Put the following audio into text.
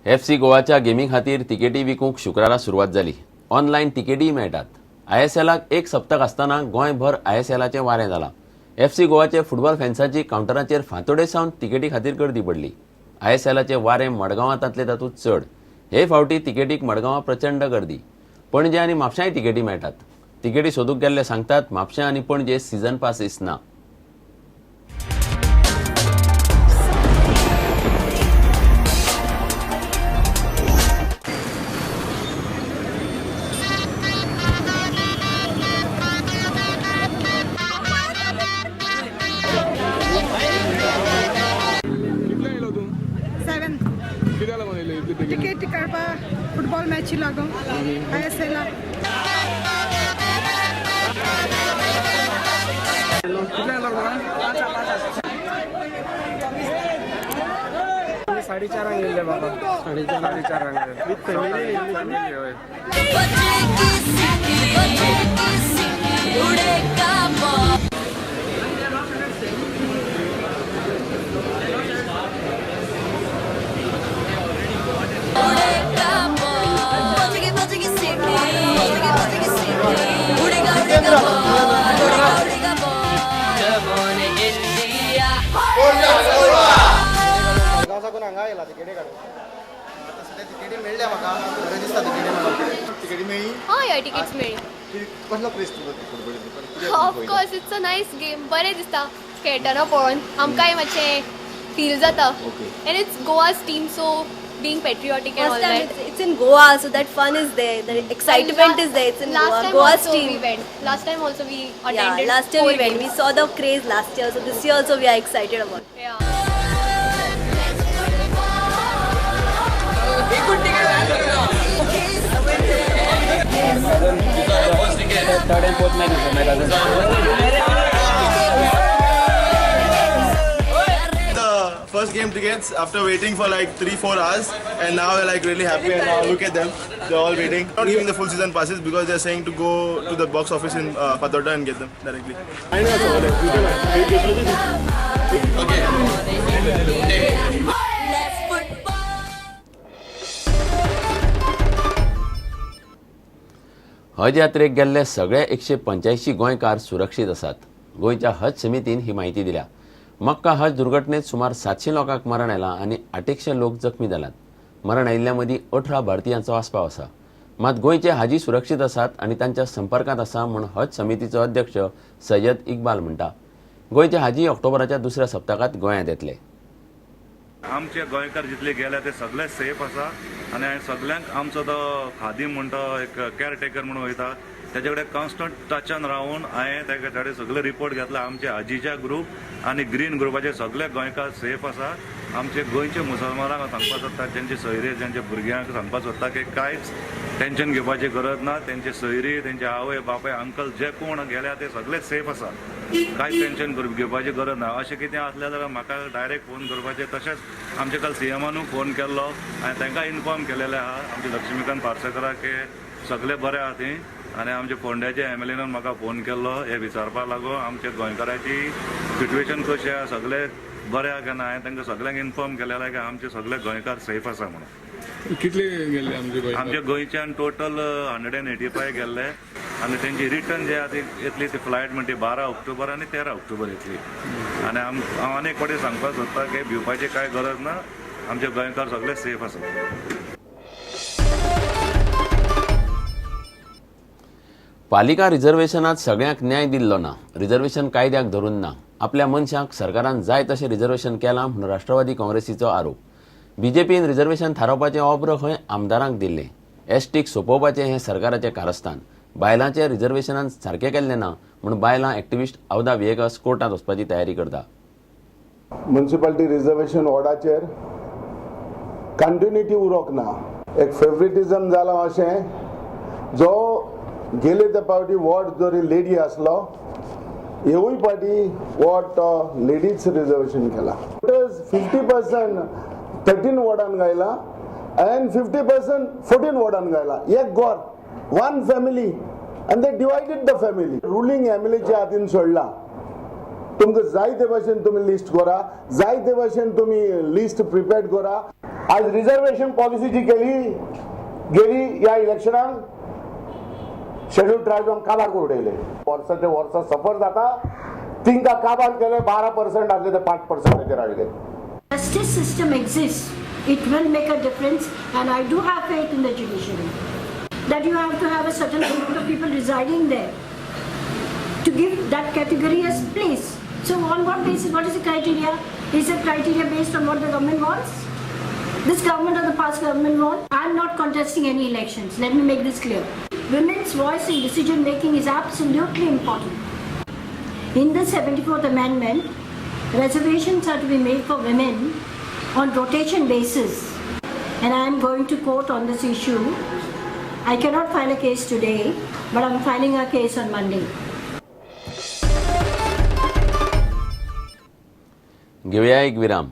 FC गोवाच्या गेमी खातीर तिकेटी विकूंक शुक्रारा सुरवात जाली. ऑनलायन तिकेटी मेळटात. ISLाक एक सप्तक आसतना गोंयभर ISLाचें वारें जालां. FC गोवाचे फुटबॉल फॅन्सांची कावंटराचेर फांतोडे सावन तिकेटी खातीर गर्दी पडली. ISLाचें वारें मडगांवां तातले तातूंत चड. हे फावटी तिकेटीक मडगांवां प्रचंड गर्दी. पणजे आनी म्हापशांय तिकेटी मेळटात. तिकेटी सोदूंक गेल्ले सांगतात म्हापशां आनी पणजे सीझन पासीस ना. तिकेट काडपा फुटबॉल मॅची लागून ISL 4:30 गेले बाबा 4:30 विथ फॅमिली टिकेट्स मेळ्ळी. Of course it's a nice game. बरें दिसता खेळटना पळोवन. आमकांय मातशें फील जाता. End it's Goa's team so being patriotic and all that. It's in Goa, so that fun is there. The excitement is there. It's in last Goa. time Goa's also team. we went. Last time also we attended. Yeah, last year we 4 went. We games. saw the craze last year, so this year also we are excited about it. Yeah. third and fourth match. First game tickets after waiting for like 3-4 hours, and now we're like really happy. And now look at them, they're all waiting, not giving the full season passes because they're saying to go to the box office in Pathoda and get them directly. हज यात्रेक गेल्ले सगळे 185 गोंयकार सुरक्षीत आसात. गोंयच्या हज समितीन ही माहिती दिल्या. मक्का हज दुर्घटनेत सुमार 700 लोकांक मरण आयलां आनी 800 लोक जखमी जाल्यात. मरण आयिल्ल्या मदीं 18 भारतीयांचो आस्पाव आसा. मात गोंयचे हाजी सुरक्षीत आसात आनी तांच्या संपर्कांत आसा म्हूण हज समितीचो अध्यक्ष सय्यद इक्बाल म्हणटा. गोंयचे हाजी ऑक्टोबराच्या दुसऱ्या सप्तकांत गोंयांत येतले. आमचे गोंयकार जितले गेले ते सगळे सेफ आसा आनी सगळ्यांक आमचो तो खादीम म्हणटा एक केअर टेकर म्हणून वयता तेजे कडेन कॉन्स्टंट टचान रावन हांवें तेका थोडे सगळे रिपोर्ट घेतला. आमचे हाजीच्या ग्रुप आनी ग्रीन ग्रुपाचे सगळे गोंयकार सेफ आसा. आमचे गोंयचे मुसलमानांक सांगपाक सोदता तेंचे सोयरे तेंचे भुरग्यांक सांगपाक सोदता की कांयच टेन्शन घेवपाची गरज ना. तेंचे सोयरी तेंचे आवय बापाय अंकल जे कोण गेल्या ते सगळे सेफ आसा. कांयच टेन्शन घेवपाची गरज ना. अशें कितें आसलें जाल्यार म्हाका डायरेक्ट फोन करपाचें. तशेंच आमचे काल CMनूय फोन केल्लो आनी तांकां इन्फॉर्म केलेलें आहा आमचे लक्ष्मीकांत पार्सेकराक की सगळे बरे आहा थंय. आनी आमचे फोंड्याचे MLAन म्हाका फोन केल्लो हे विचारपाक लागून आमचे गोंयकाराची सिट्युएशन कशी आहा सगळे बरे आहा काय ना. हांवें तांकां सगळ्यांक इन्फॉर्म केलेलें की आमचे सगळे गोंयकार सेफ आसा म्हणून. कितले गेले आमचे गोंयच्यान टोटल 185 गेल्ले आनी तेंची रिटर्न जे आहा ती येतली ती फ्लायट म्हणटी 12 ऑक्टोबर आनी 13 ऑक्टोबर येतली. आनी हांव आनी एक फावटी सांगपाक सोदता की भिवपाची कांय गरज ना. आमचे गोंयकार सगळे सेफ आसा. पालिका रिझर्वेशनात सगळ्यांक न्याय दिल्लो ना. रिझर्वेशन कायद्याक धरून ना. आपल्या मनशाक सरकारान जाय तशें रिझर्वेशन केलां म्हणून राष्ट्रवादी काँग्रेसीचो आरोप. BJPन रिझर्वेशन थारावपाचें ऑब्र खंय आमदारांक दिल्लें. एसटीक सोंपोवपाचें हें सरकाराचें कारस्थान. बायलांचें रिझर्वेशनान सारकें केल्लें ना म्हणून बायलां एक्टिविस्ट अवधा विएगस कोर्टांत वचपाची तयारी करता. म्युनिसिपालिटी रिझर्वेशन ऑर्डाचेर कंटिन्युटी उरोवंक ना. एक फेवरेटिझम जाला अशें जो गेले ते पावटी वॉर्ड जरी लेडी आसलो हेवूय पाटी वॉट लेडीज रिझर्वेशन केला. 50% 13 वॉर्डान गायला and 50% 14 वॉर्डान गायला. एक गोर one family and they divided the family. Ruling MLAच्या हातीन सोडला. तुमकां जाय ते भाशेन तुम्ही लिस्ट करा, जाय ते भाशेन तुम्ही लिस्ट प्रिपेअर्ड करा. आज रिझर्वेशन पॉलिसी जी केली गेली या इलेक्शनाक शेड्यूल ट्रायबांक काबार करून उडयले. वर्साचे वर्सा सफर जाता तिंका काबार केले 12% आसले ते 5%चेर हाडले. Justice system exists, it will make a difference, and I do have faith in the judiciary. That you have to have a certain amount of people residing there to give that category a place. So on what basis, what is the criteria? Is the criteria based on what the government wants? This government or the past government wants? I am not contesting any elections, let me make this clear. Women's voice in decision making is absolutely important. In the 74th Amendment, reservations are to be made for women on rotation basis, and I am going to court on this issue. I cannot file a case today, but I am filing a case on Monday. घेऊया एक विराम.